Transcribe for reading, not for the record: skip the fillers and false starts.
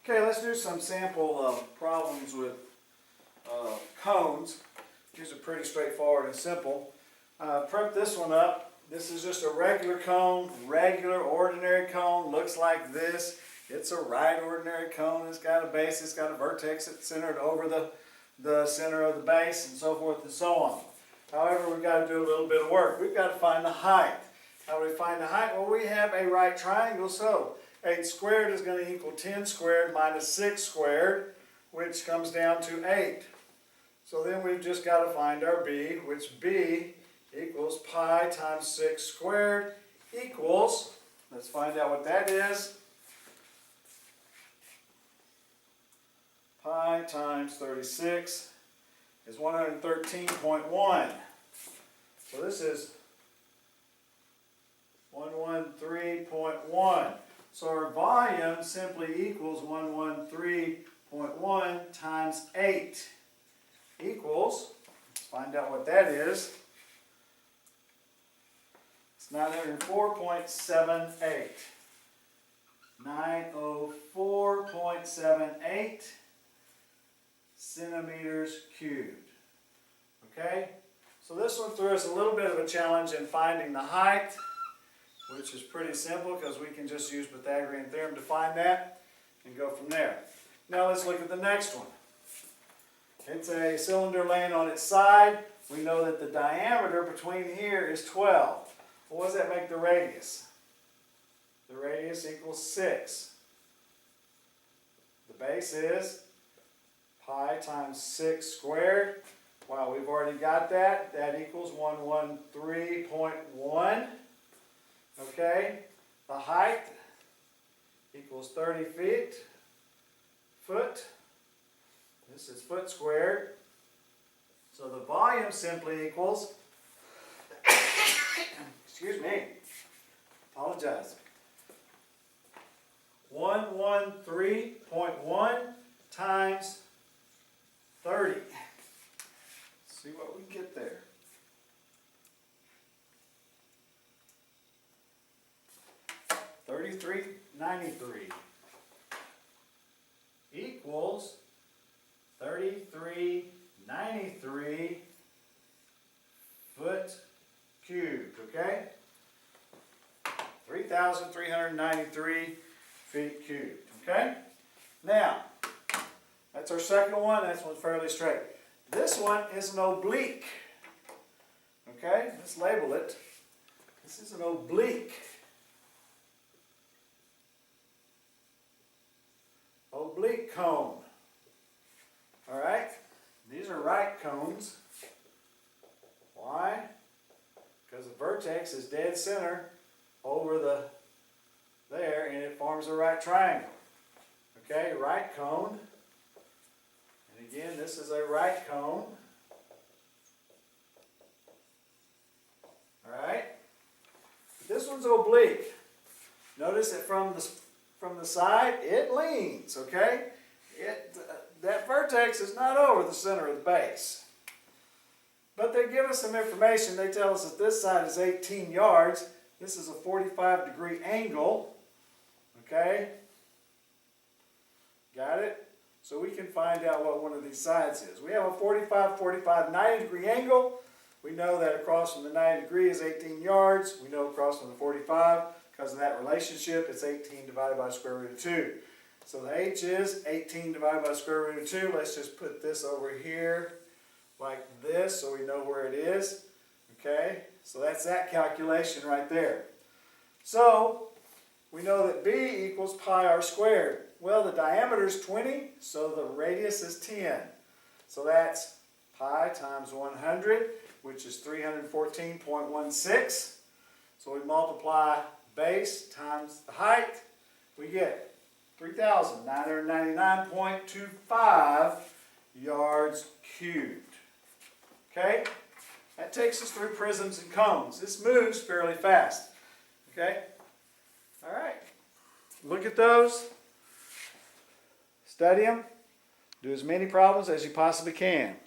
Okay, let's do some sample problems with cones. These are pretty straightforward and simple. Prep this one up. This is just a regular cone, regular ordinary cone. Looks like this. It's a right ordinary cone. It's got a base. It's got a vertex that's centered over the center of the base and so forth and so on. However, we've got to do a little bit of work. We've got to find the height. How do we find the height? Well, we have a right triangle, so 8 squared is going to equal 10 squared minus 6 squared, which comes down to 8. So then we've just got to find our b, which b equals pi times 6 squared equals, let's find out what that is, pi times 36 is 113.1. So this is 113.1. So our volume simply equals 113.1 times 8 equals, let's find out what that is, it's 904.78. 904.78 centimeters cubed. Okay? So this one threw us a little bit of a challenge in finding the height, which is pretty simple because we can just use Pythagorean theorem to find that and go from there. Now let's look at the next one. It's a cylinder laying on its side. We know that the diameter between here is 12. Well, what does that make the radius? The radius equals 6. The base is pi times 6 squared. Wow, we've already got that. That equals 113.1. Okay, the height equals 30 foot. This is foot squared. So the volume simply equals, excuse me, apologize, 113.1 times 30. Let's see what we get there. $33.93 equals 3393 foot cubed, okay? 3,393 feet cubed, okay? Now, that's our second one. That one's fairly straight. This one is an oblique, okay? Let's label it. This is an oblique. Oblique cone. All right? These are right cones. Why? Because the vertex is dead center over there and it forms a right triangle. Okay, right cone. And again, this is a right cone. All right? But this one's oblique. Notice that from the side, it leans, okay? That vertex is not over the center of the base. But they give us some information. They tell us that this side is 18 yards. This is a 45-degree angle, okay? Got it? So we can find out what one of these sides is. We have a 45, 90-degree angle. We know that across from the 90 degree is 18 yards. We know across from the 45, because of that relationship, it's 18 divided by the square root of 2. So the h is 18 divided by the square root of 2. Let's just put this over here like this so we know where it is. Okay, so that's that calculation right there. So we know that b equals pi r squared. Well, the diameter is 20, so the radius is 10. So that's pi times 100, which is 314.16. So we multiply base times the height, we get 3,999.25 yards cubed. Okay? That takes us through prisms and cones. This moves fairly fast. Okay? All right. Look at those. Study them. Do as many problems as you possibly can.